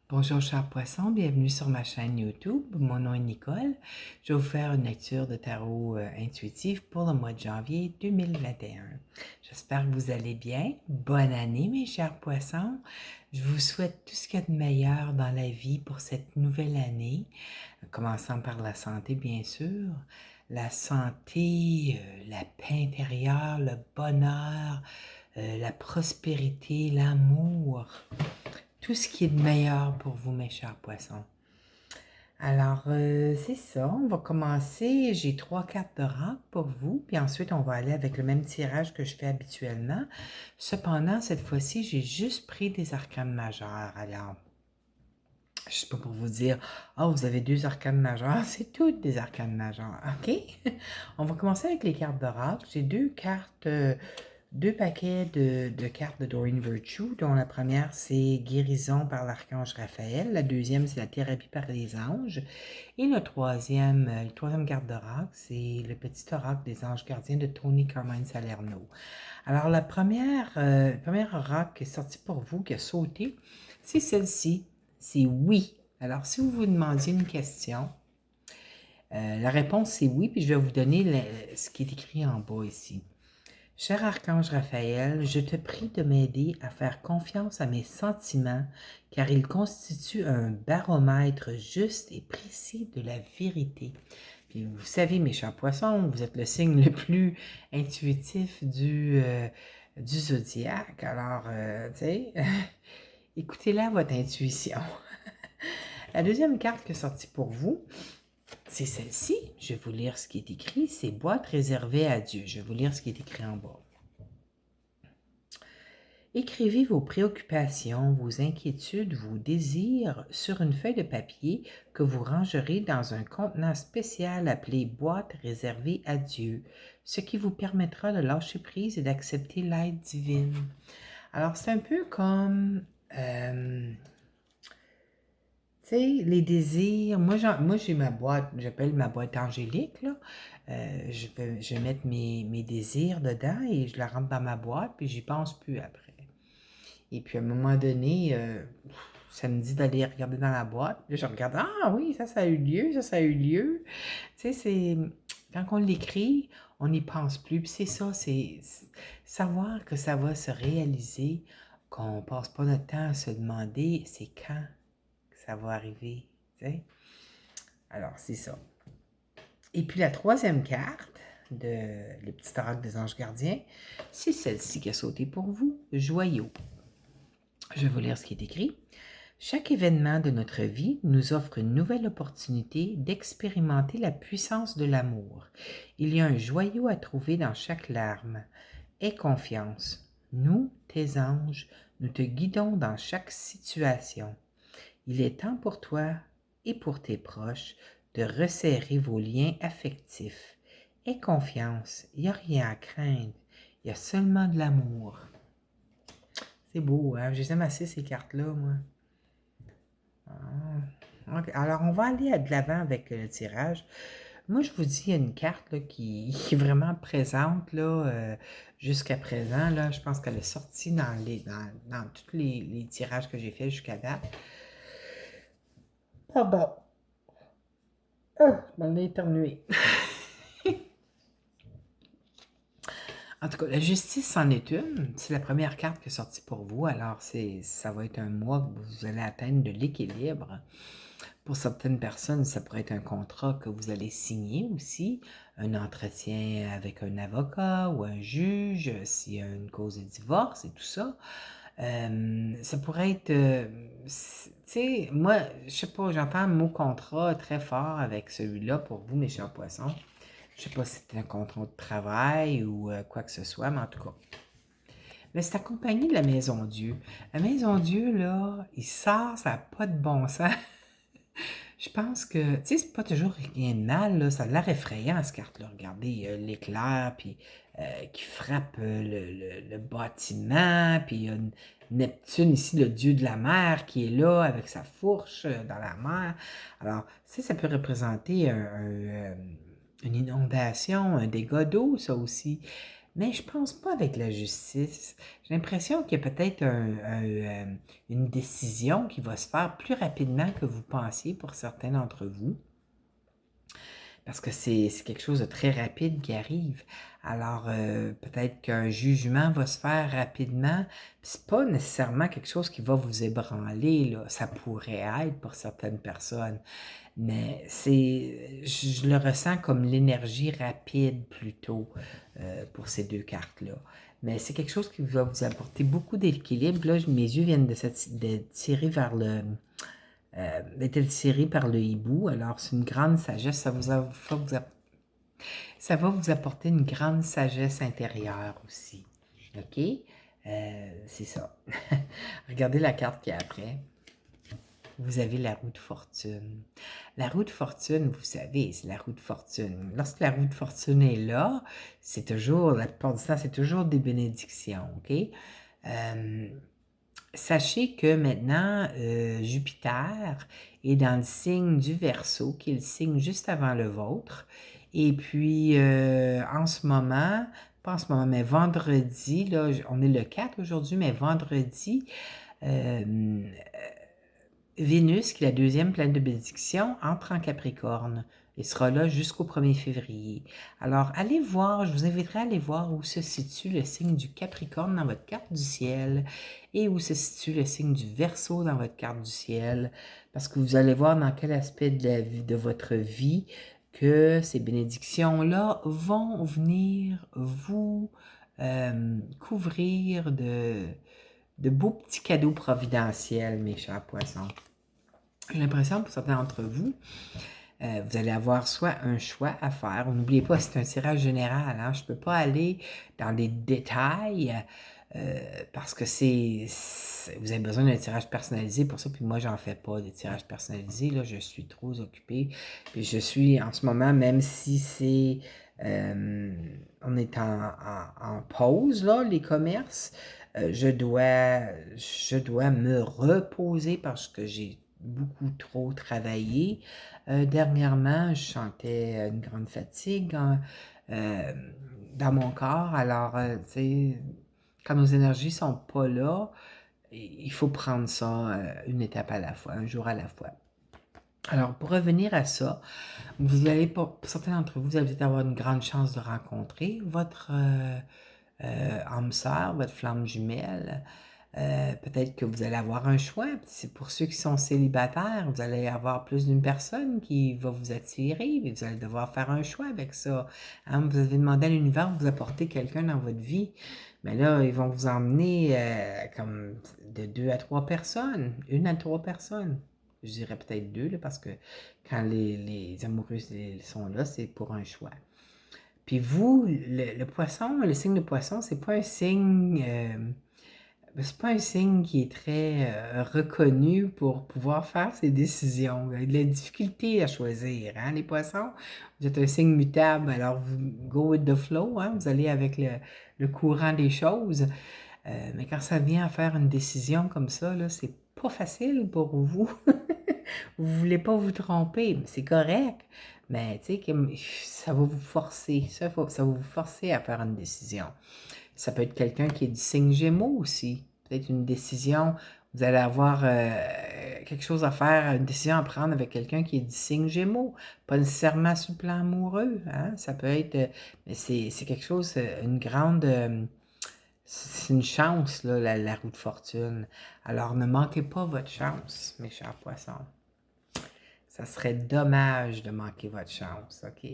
Bonjour chers poissons, bienvenue sur ma chaîne YouTube. Mon nom est Nicole. Je vais vous faire une lecture de tarot intuitive pour le mois de janvier 2021. J'espère que vous allez bien. Bonne année mes chers poissons. Je vous souhaite tout ce qu'il y a de meilleur dans la vie pour cette nouvelle année, commençant par la santé bien sûr. La santé, la paix intérieure, le bonheur, la prospérité, l'amour. Tout ce qui est de meilleur pour vous, mes chers poissons. Alors, c'est ça, on va commencer. J'ai 3 cartes d'oracle pour vous, puis ensuite, on va aller avec le même tirage que je fais habituellement. Cependant, cette fois-ci, j'ai juste pris des arcanes majeures. Alors, je ne sais pas pour vous dire, oh, vous avez 2 arcanes majeures, c'est toutes des arcanes majeures, OK? On va commencer avec les cartes d'oracle. J'ai 2 cartes... 2 paquets de cartes de Doreen Virtue, dont la première, c'est Guérison par l'archange Raphaël. La deuxième, c'est la Thérapie par les anges. Et le troisième carte d'oracle, c'est le petit oracle des anges gardiens de Tony Carmine Salerno. Alors, le premier oracle qui est sorti pour vous, qui a sauté, c'est celle-ci. C'est oui. Alors, si vous vous demandiez une question, la réponse, c'est oui, puis je vais vous donner ce qui est écrit en bas ici. Cher archange Raphaël, je te prie de m'aider à faire confiance à mes sentiments, car ils constituent un baromètre juste et précis de la vérité. Puis vous savez, mes chers poissons, vous êtes le signe le plus intuitif du zodiaque. Alors, tu sais, écoutez-la votre intuition. La deuxième carte qui est sortie pour vous, c'est celle-ci. Je vais vous lire ce qui est écrit. C'est boîte réservée à Dieu. Je vais vous lire ce qui est écrit en bas. Écrivez vos préoccupations, vos inquiétudes, vos désirs sur une feuille de papier que vous rangerez dans un contenant spécial appelé boîte réservée à Dieu, ce qui vous permettra de lâcher prise et d'accepter l'aide divine. Alors, c'est un peu comme, tu sais, les désirs. Moi, j'ai ma boîte, j'appelle ma boîte angélique, là. Je vais mettre mes désirs dedans et je la rentre dans ma boîte, puis j'y pense plus après. Et puis à un moment donné, ça me dit d'aller regarder dans la boîte. Là, je regarde, ah oui, ça a eu lieu, ça a eu lieu. Tu sais, c'est quand on l'écrit, on n'y pense plus. Puis c'est ça, c'est savoir que ça va se réaliser, qu'on passe pas notre temps à se demander c'est quand que ça va arriver. Tu sais? Alors, c'est ça. Et puis la troisième carte de le petit oracle des anges gardiens, c'est celle-ci qui a sauté pour vous, joyau. Je vais vous lire ce qui est écrit. Chaque événement de notre vie nous offre une nouvelle opportunité d'expérimenter la puissance de l'amour. Il y a un joyau à trouver dans chaque larme. Aie confiance. Nous, tes anges, nous te guidons dans chaque situation. Il est temps pour toi et pour tes proches de resserrer vos liens affectifs. Aie confiance, il n'y a rien à craindre, il y a seulement de l'amour. C'est beau, hein? Je les aime assez ces cartes-là, moi. Okay. Alors, on va aller de l'avant avec le tirage. Moi, je vous dis, il y a une carte là, qui est vraiment présente là, jusqu'à présent. Là, je pense qu'elle est sortie dans tous les tirages que j'ai faits jusqu'à date. Pardon. Je m'en ai éternué. En tout cas, la justice c'en est une. C'est la première carte qui est sortie pour vous. Alors, ça va être un mois que vous allez atteindre de l'équilibre. Pour certaines personnes, ça pourrait être un contrat que vous allez signer aussi, un entretien avec un avocat ou un juge, s'il y a une cause de divorce et tout ça. Ça pourrait être, tu sais, moi, je sais pas, j'entends le mot contrat très fort avec celui-là pour vous, mes chers poissons. Je sais pas si c'est un contrat de travail ou quoi que ce soit, mais en tout cas. Mais c'est accompagné de la Maison Dieu. La Maison Dieu, là, il sort, ça n'a pas de bon sens. Je pense que, tu sais, c'est pas toujours rien de mal, là. Ça a l'air effrayant, cette carte-là. Regardez, l'éclair, puis qui frappe le bâtiment, puis il y a Neptune ici, le dieu de la mer, qui est là avec sa fourche dans la mer. Alors, tu sais, ça peut représenter une inondation, un dégât d'eau, ça aussi. mais je pense pas avec la justice. J'ai l'impression qu'il y a peut-être une décision qui va se faire plus rapidement que vous pensiez pour certains d'entre vous. Parce que c'est quelque chose de très rapide qui arrive. Alors, peut-être qu'un jugement va se faire rapidement. C'est pas nécessairement quelque chose qui va vous ébranler, là. Ça pourrait être pour certaines personnes. Mais je le ressens comme l'énergie rapide plutôt pour ces deux cartes-là. Mais c'est quelque chose qui va vous apporter beaucoup d'équilibre. Là, mes yeux viennent de tirer vers d'être tiré par le hibou. Alors, c'est une grande sagesse. Ça va vous apporter une grande sagesse intérieure aussi. OK? C'est ça. Regardez la carte qui est après. Vous avez la roue de fortune. La roue de fortune, vous savez, c'est la roue de fortune. Lorsque la roue de fortune est là, c'est toujours, la plupart du temps, c'est toujours des bénédictions, OK? Sachez que maintenant, Jupiter est dans le signe du Verseau, qui est le signe juste avant le vôtre. Et puis, en ce moment, pas en ce moment, mais vendredi, là, on est le 4 aujourd'hui, mais vendredi, Vénus, qui est la deuxième planète de bénédiction, entre en Capricorne et sera là jusqu'au 1er février. Alors, allez voir, je vous inviterai à aller voir où se situe le signe du Capricorne dans votre carte du ciel et où se situe le signe du Verseau dans votre carte du ciel, parce que vous allez voir dans quel aspect de la vie, de votre vie que ces bénédictions-là vont venir vous couvrir de beaux petits cadeaux providentiels, mes chers poissons. J'ai l'impression, pour certains d'entre vous, vous allez avoir soit un choix à faire. N'oubliez pas, c'est un tirage général. Hein? Je ne peux pas aller dans des détails parce que vous avez besoin d'un tirage personnalisé pour ça. Puis moi, j'en fais pas de tirage personnalisé. Là, je suis trop occupée. Puis je suis en ce moment, même si c'est... on est en pause, là, les commerces. Je dois me reposer parce que j'ai beaucoup trop travaillé. Dernièrement, je sentais une grande fatigue dans mon corps. Alors, tu sais, quand nos énergies sont pas là, il faut prendre ça une étape à la fois, un jour à la fois. Alors, pour revenir à ça, vous allez, pour certains d'entre vous, vous allez peut-être avoir une grande chance de rencontrer votre âme sœur, votre flamme jumelle. Peut-être que vous allez avoir un choix. C'est pour ceux qui sont célibataires, vous allez avoir plus d'une personne qui va vous attirer, mais vous allez devoir faire un choix avec ça. Hein? Vous avez demandé à l'univers de vous apporter quelqu'un dans votre vie. Mais là, ils vont vous emmener comme de 2 à 3 personnes, 1 à 3 personnes. Je dirais peut-être 2, là, parce que quand les amoureux sont là, c'est pour un choix. Puis vous, le poisson, le signe de poisson, c'est pas un signe qui est très reconnu pour pouvoir faire ses décisions. Vous avez de la difficulté à choisir, hein, les poissons. Vous êtes un signe mutable, alors vous go with the flow, hein, vous allez avec le courant des choses. Mais quand ça vient à faire une décision comme ça, là, c'est pas facile pour vous. Vous voulez pas vous tromper, c'est correct. Mais tu sais, ça va vous forcer. Ça va vous forcer à faire une décision. Ça peut être quelqu'un qui est du signe Gémeaux aussi. Peut-être une décision, vous allez avoir quelque chose à faire, une décision à prendre avec quelqu'un qui est du signe Gémeaux. Pas nécessairement sur le plan amoureux. Hein? Ça peut être, mais c'est quelque chose, une grande... c'est une chance, là, la roue de fortune. Alors, ne manquez pas votre chance, mes chers poissons. Ça serait dommage de manquer votre chance, OK?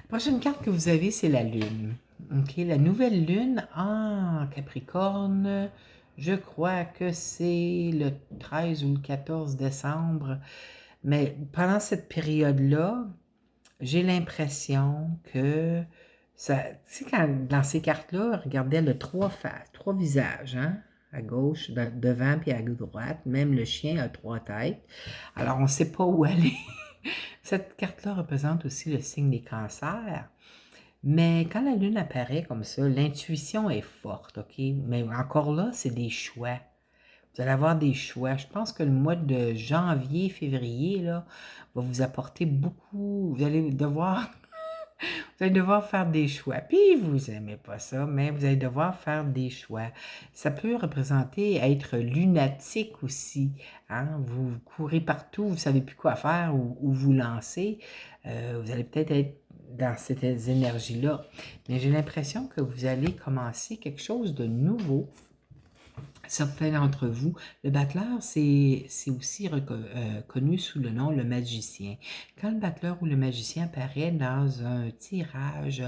Prochaine carte que vous avez, c'est la Lune. OK, la nouvelle Lune en Capricorne, je crois que c'est le 13 ou le 14 décembre. Mais pendant cette période-là, j'ai l'impression que ça, tu sais, dans ces cartes-là, regardez, elle a 3 faces, 3 visages, hein? À gauche, devant, puis à droite. Même le chien a 3 têtes. Alors, on ne sait pas où aller. Cette carte-là représente aussi le signe des cancers. Mais quand la Lune apparaît comme ça, l'intuition est forte, OK? Mais encore là, c'est des choix. Vous allez avoir des choix. Je pense que le mois de janvier, février, là, va vous apporter beaucoup. Vous allez devoir Vous allez devoir faire des choix. Puis vous aimez pas ça, mais vous allez devoir faire des choix. Ça peut représenter être lunatique aussi, hein? Vous courez partout, vous savez plus quoi faire ou vous lancer. Vous allez peut-être être dans cette énergie-là. Mais j'ai l'impression que vous allez commencer quelque chose de nouveau. Certains d'entre vous, le battleur, c'est aussi connu sous le nom le magicien. Quand le battleur ou le magicien apparaît dans un tirage,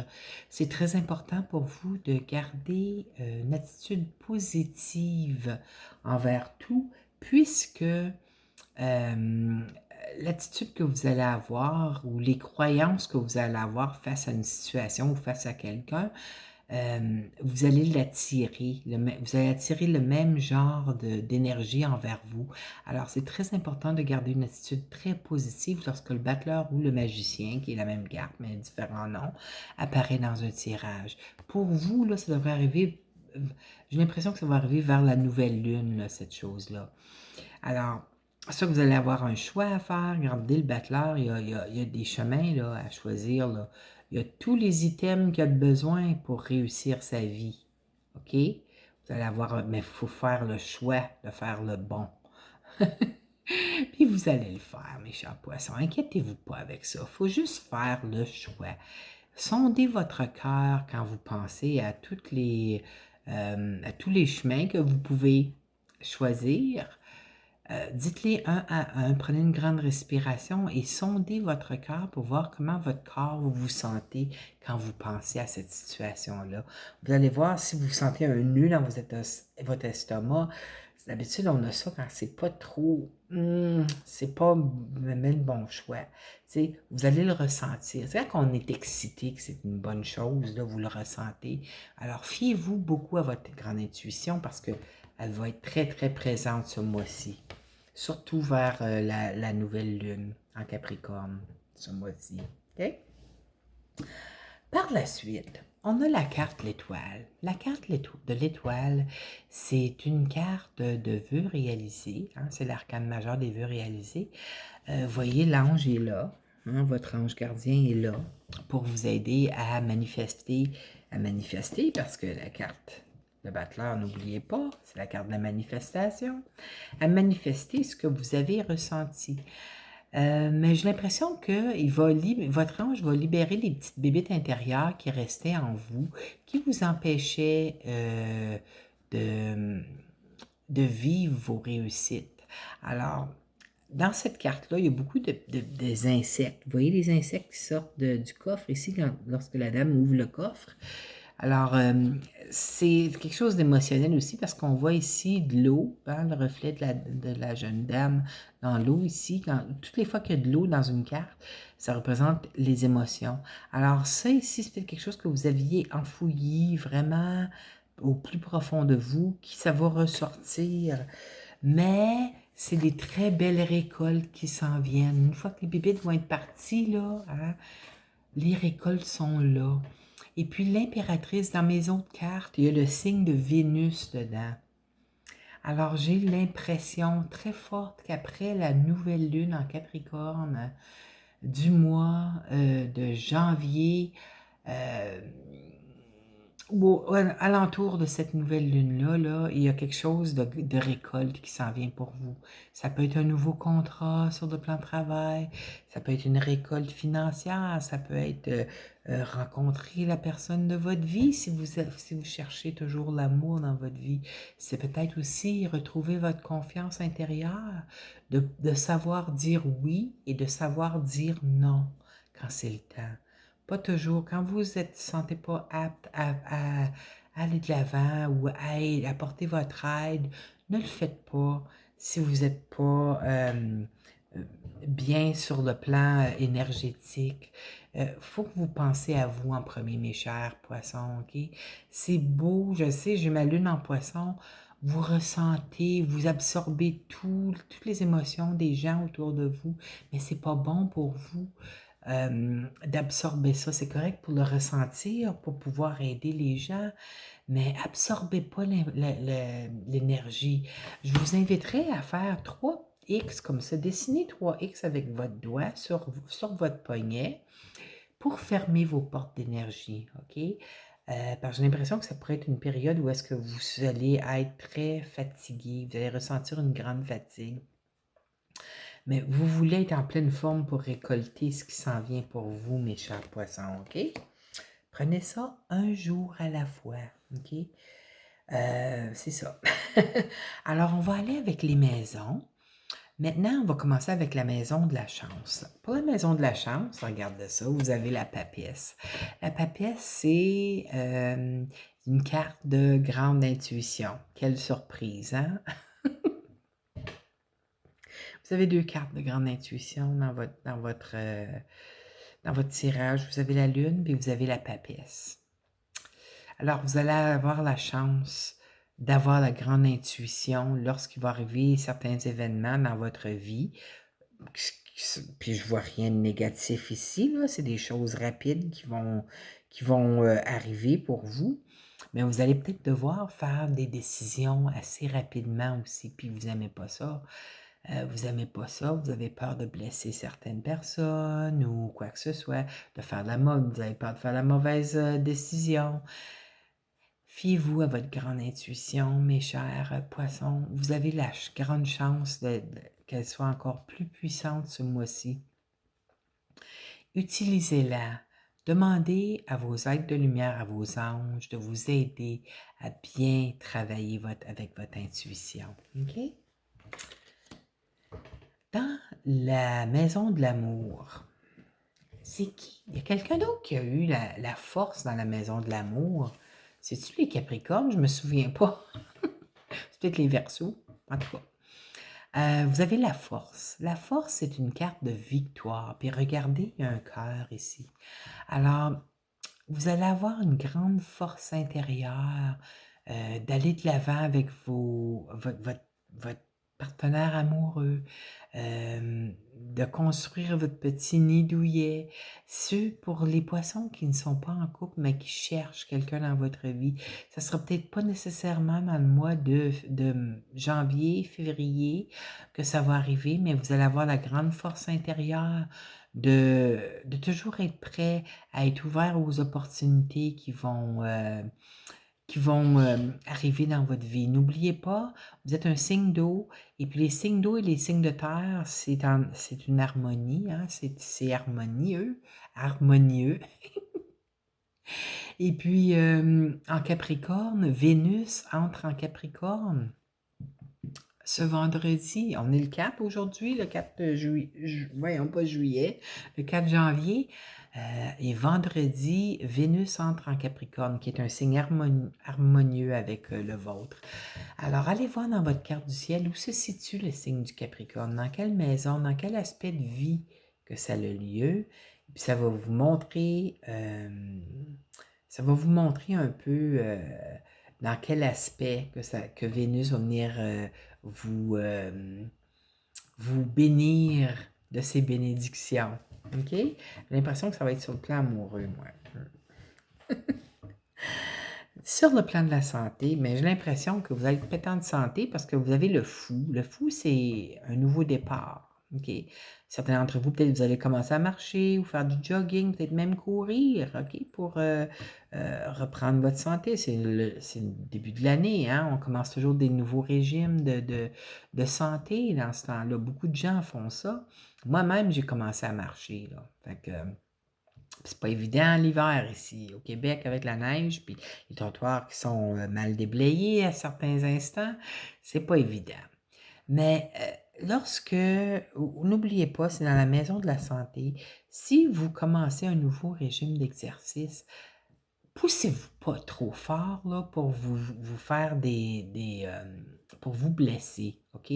c'est très important pour vous de garder une attitude positive envers tout, puisque l'attitude que vous allez avoir ou les croyances que vous allez avoir face à une situation ou face à quelqu'un, vous allez l'attirer, vous allez attirer le même genre d'énergie envers vous. Alors, c'est très important de garder une attitude très positive lorsque le battleur ou le magicien, qui est la même carte, mais différents noms, apparaît dans un tirage. Pour vous, là, ça devrait arriver, j'ai l'impression que ça va arriver vers la nouvelle lune, là, cette chose-là. Alors, ça, vous allez avoir un choix à faire. Regardez le battleur, il y a des chemins là, à choisir. Là. Il y a tous les items qu'il a besoin pour réussir sa vie. OK? Vous allez avoir, mais il faut faire le choix de faire le bon. Puis vous allez le faire, mes chers poissons. Inquiétez-vous pas avec ça. Il faut juste faire le choix. Sondez votre cœur quand vous pensez à tous les chemins que vous pouvez choisir. Dites-les un à un, prenez une grande respiration et sondez votre cœur pour voir comment votre corps vous vous sentez quand vous pensez à cette situation-là. Vous allez voir si vous sentez un nœud dans votre estomac. D'habitude, on a ça quand c'est pas trop, c'est pas le bon choix. T'sais, vous allez le ressentir. C'est quand on est excité que c'est une bonne chose, là, vous le ressentez. Alors, fiez-vous beaucoup à votre grande intuition parce que elle va être très, très présente ce mois-ci. Surtout vers la nouvelle lune en Capricorne ce mois-ci. OK? Par la suite, on a la carte l'étoile. La carte de l'étoile, c'est une carte de vœux réalisés. Hein, c'est l'arcane majeur des vœux réalisés. Vous voyez, l'ange est là. Hein, votre ange gardien est là pour vous aider à manifester parce que la carte le battleur, n'oubliez pas, c'est la carte de la manifestation. À manifester ce que vous avez ressenti. Mais j'ai l'impression que votre ange va libérer des petites bébites intérieures qui restaient en vous, qui vous empêchaient de, de vivre vos réussites. Alors, dans cette carte-là, il y a beaucoup des insectes. Vous voyez les insectes qui sortent du coffre ici lorsque la dame ouvre le coffre. Alors, c'est quelque chose d'émotionnel aussi parce qu'on voit ici de l'eau, hein, le reflet de la jeune dame dans l'eau ici. Toutes les fois qu'il y a de l'eau dans une carte, ça représente les émotions. Alors ça ici, c'est peut-être quelque chose que vous aviez enfoui vraiment au plus profond de vous, qui ça va ressortir. Mais c'est des très belles récoltes qui s'en viennent. Une fois que les bébites vont être parties, là, hein, les récoltes sont là. Et puis l'impératrice, dans mes autres cartes, il y a le signe de Vénus dedans. Alors j'ai l'impression très forte qu'après la nouvelle lune en Capricorne du mois de janvier, ou alentour de cette nouvelle lune-là, là, il y a quelque chose de récolte qui s'en vient pour vous. Ça peut être un nouveau contrat sur le plan de travail, ça peut être une récolte financière, ça peut être rencontrer la personne de votre vie si vous cherchez toujours l'amour dans votre vie. C'est peut-être aussi retrouver votre confiance intérieure, de savoir dire oui et de savoir dire non quand c'est le temps. Pas toujours. Quand vous ne vous sentez pas apte à aller de l'avant ou à apporter votre aide, ne le faites pas si vous n'êtes pas bien sur le plan énergétique. Faut que vous pensiez à vous en premier, mes chers poissons, OK? C'est beau, je sais, j'ai ma lune en poisson. Vous ressentez, vous absorbez toutes les émotions des gens autour de vous, mais c'est pas bon pour vous d'absorber ça. C'est correct pour le ressentir, pour pouvoir aider les gens, mais absorbez pas l'énergie. Je vous inviterai à faire 3X comme ça. Dessinez 3X avec votre doigt sur votre poignet. pour fermer vos portes d'énergie, OK? Parce que j'ai l'impression que ça pourrait être une période où est-ce que vous allez être très fatigué, vous allez ressentir une grande fatigue. Mais vous voulez être en pleine forme pour récolter ce qui s'en vient pour vous, mes chers poissons, OK? Prenez ça un jour à la fois, OK? C'est ça. Alors, on va aller avec les maisons. Maintenant, on va commencer avec la maison de la chance. Pour la maison de la chance, regardez ça, vous avez la papesse. La papesse, c'est une carte de grande intuition. Quelle surprise, hein? Vous avez deux cartes de grande intuition dans votre tirage. Vous avez la lune, puis vous avez la papesse. Alors, vous allez avoir la chance d'avoir la grande intuition lorsqu'il va arriver certains événements dans votre vie. Puis je vois rien de négatif ici, là. C'est des choses rapides qui vont arriver pour vous. Mais vous allez peut-être devoir faire des décisions assez rapidement aussi, puis vous n'aimez pas ça. Vous n'aimez pas ça, vous avez peur de blesser certaines personnes ou quoi que ce soit, de faire vous avez peur de faire la mauvaise décision. Fiez-vous à votre grande intuition, mes chers poissons. Vous avez la grande chance qu'elle soit encore plus puissante ce mois-ci. Utilisez-la. Demandez à vos êtres de lumière, à vos anges, de vous aider à bien travailler avec votre intuition. OK? Dans la maison de l'amour, c'est qui? Il y a quelqu'un d'autre qui a eu la force dans la maison de l'amour. C'est-tu les Capricornes? Je me souviens pas. C'est peut-être les Verseaux. En tout cas. Vous avez la force. La force, c'est une carte de victoire. Puis regardez, il y a un cœur ici. Alors, vous allez avoir une grande force intérieure d'aller de l'avant avec votre partenaire amoureux, de construire votre petit nid douillet. Pour les poissons qui ne sont pas en couple, mais qui cherchent quelqu'un dans votre vie, ça ne sera peut-être pas nécessairement dans le mois de janvier, février que ça va arriver, mais vous allez avoir la grande force intérieure de toujours être prêt à être ouvert aux opportunités qui vont arriver dans votre vie. N'oubliez pas, vous êtes un signe d'eau, et puis les signes d'eau et les signes de terre, c'est une harmonie, hein? C'est harmonieux. Et puis, en Capricorne, Vénus entre en Capricorne ce vendredi. On est le 4 aujourd'hui, le 4 juillet, voyons pas juillet, le 4 janvier. Et vendredi, Vénus entre en Capricorne, qui est un signe harmonieux avec le vôtre. Alors, allez voir dans votre carte du ciel où se situe le signe du Capricorne, dans quelle maison, dans quel aspect de vie que ça a lieu. Et puis, ça va vous montrer un peu dans quel aspect que Vénus va venir vous bénir de ses bénédictions. OK? J'ai l'impression que ça va être sur le plan amoureux, moi. Sur le plan de la santé, mais j'ai l'impression que vous allez être pétant de santé parce que vous avez le fou. Le fou, c'est un nouveau départ. OK? Certains d'entre vous, peut-être, vous allez commencer à marcher ou faire du jogging, peut-être même courir, OK? Pour reprendre votre santé. C'est le début de l'année, hein? On commence toujours des nouveaux régimes de santé dans ce temps-là. Beaucoup de gens font ça. Moi-même, j'ai commencé à marcher, là. Fait que c'est pas évident l'hiver ici au Québec avec la neige, puis les trottoirs qui sont mal déblayés à certains instants, c'est pas évident. Mais n'oubliez pas, c'est dans la maison de la santé, si vous commencez un nouveau régime d'exercice, poussez-vous pas trop fort là, pour vous faire pour vous blesser, OK?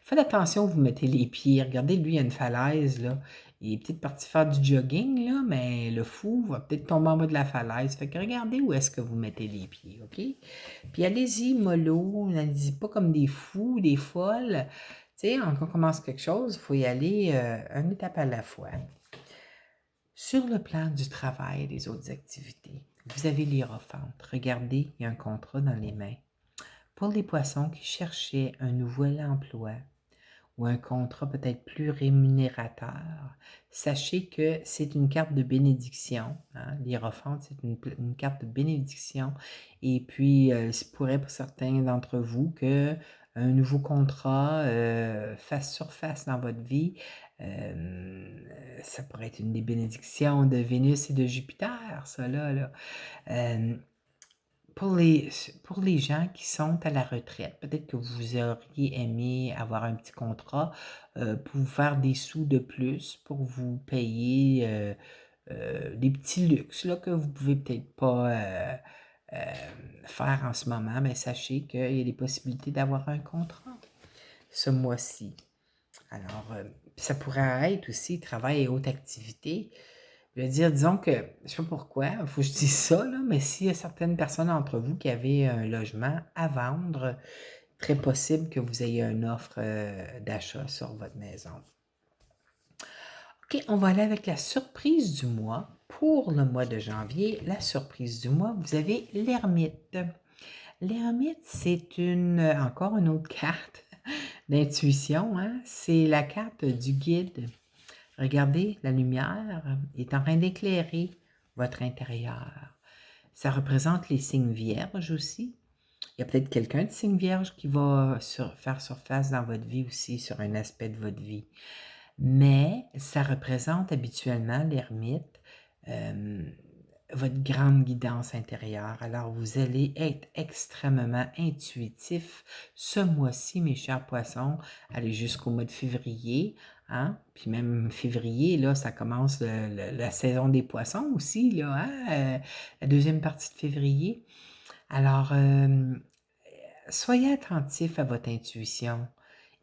Faites attention où vous mettez les pieds. Regardez, lui, il y a une falaise, là. Il est peut-être parti faire du jogging, là, mais le fou va peut-être tomber en bas de la falaise. Fait que regardez où est-ce que vous mettez les pieds, OK? Puis allez-y mollo, allez-y pas comme des fous, des folles. Tu sais, quand on commence quelque chose, il faut y aller une étape à la fois. Sur le plan du travail et des autres activités, vous avez l'hiérophante. Regardez, il y a un contrat dans les mains. Pour les poissons qui cherchaient un nouvel emploi ou un contrat peut-être plus rémunérateur, sachez que c'est une carte de bénédiction, hein. L'Hiérophante, c'est une carte de bénédiction et puis, il se pourrait pour certains d'entre vous qu'un nouveau contrat, fasse surface dans votre vie. Ça pourrait être une des bénédictions de Vénus et de Jupiter, ça là. Hem pour les gens qui sont à la retraite, peut-être que vous auriez aimé avoir un petit contrat, pour vous faire des sous de plus, pour vous payer, des petits luxes là, que vous pouvez peut-être pas, faire en ce moment, mais sachez qu'il y a des possibilités d'avoir un contrat ce mois-ci. Alors, ça pourrait être aussi travail et haute activité. Je veux dire, disons que, je sais pas pourquoi, il faut que je dise ça, là, mais s'il y a certaines personnes d'entre vous qui avaient un logement à vendre, très possible que vous ayez une offre d'achat sur votre maison. OK, on va aller avec la surprise du mois. Pour le mois de janvier, la surprise du mois, vous avez l'ermite. L'ermite, c'est encore une autre carte d'intuition, hein? C'est la carte du guide. Regardez, la lumière est en train d'éclairer votre intérieur. Ça représente les signes vierges aussi. Il y a peut-être quelqu'un de signe vierge qui va faire surface dans votre vie aussi, sur un aspect de votre vie. Mais ça représente habituellement l'ermite, votre grande guidance intérieure. Alors, vous allez être extrêmement intuitif ce mois-ci, mes chers poissons. Allez jusqu'au mois de février, hein? Puis même février, là, ça commence la saison des poissons aussi, là, hein? La deuxième partie de février. Alors, soyez attentif à votre intuition.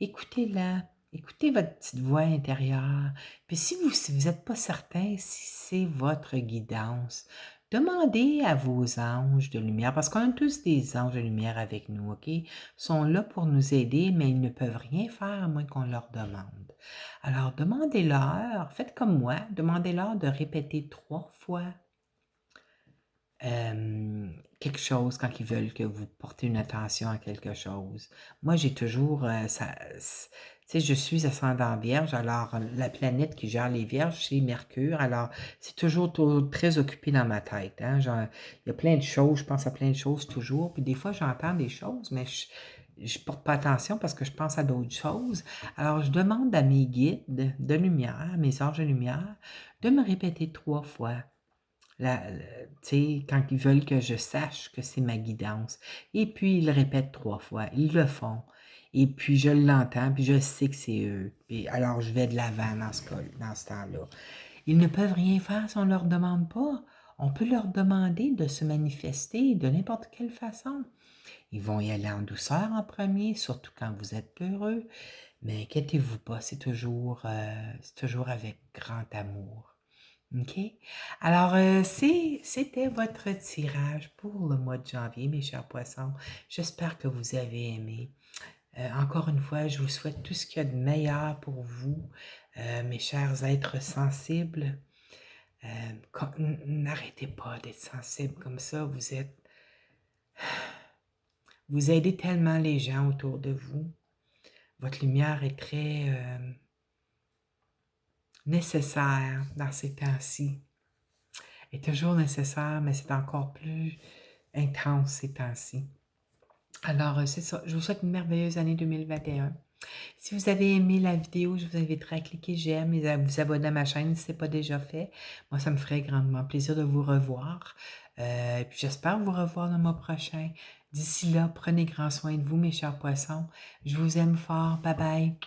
Écoutez-la. Écoutez votre petite voix intérieure. Puis si vous êtes pas certain si c'est votre guidance, demandez à vos anges de lumière, parce qu'on a tous des anges de lumière avec nous, OK? Ils sont là pour nous aider, mais ils ne peuvent rien faire à moins qu'on leur demande. Alors, demandez-leur, faites comme moi, demandez-leur de répéter 3 fois quelque chose quand ils veulent que vous portez une attention à quelque chose. Moi, j'ai toujours, tu sais, je suis ascendant Vierge, alors la planète qui gère les Vierges, c'est Mercure, alors c'est toujours très occupé dans ma tête, hein. Il y a plein de choses, je pense à plein de choses toujours, puis des fois j'entends des choses, mais je porte pas attention parce que je pense à d'autres choses. Alors, je demande à mes guides de lumière, mes anges de lumière, de me répéter 3 fois. Tu sais, quand ils veulent que je sache que c'est ma guidance. Et puis, ils le répètent 3 fois. Ils le font. Et puis, je l'entends, puis je sais que c'est eux. Puis, alors, je vais de l'avant dans ce temps-là. Ils ne peuvent rien faire si on ne leur demande pas. On peut leur demander de se manifester de n'importe quelle façon. Ils vont y aller en douceur en premier, surtout quand vous êtes peureux. Mais inquiétez-vous pas, c'est toujours avec grand amour. OK? Alors, c'était votre tirage pour le mois de janvier, mes chers poissons. J'espère que vous avez aimé. Encore une fois, je vous souhaite tout ce qu'il y a de meilleur pour vous, mes chers êtres sensibles. N'arrêtez pas d'être sensible comme ça. Vous aidez tellement les gens autour de vous. Votre lumière est très nécessaire dans ces temps-ci. Est toujours nécessaire, mais c'est encore plus intense ces temps-ci. Alors, c'est ça. Je vous souhaite une merveilleuse année 2021. Si vous avez aimé la vidéo, je vous inviterai à cliquer j'aime et à vous abonner à ma chaîne si ce n'est pas déjà fait. Moi, ça me ferait grandement plaisir de vous revoir. Puis j'espère vous revoir le mois prochain. D'ici là, prenez grand soin de vous, mes chers poissons. Je vous aime fort. Bye bye.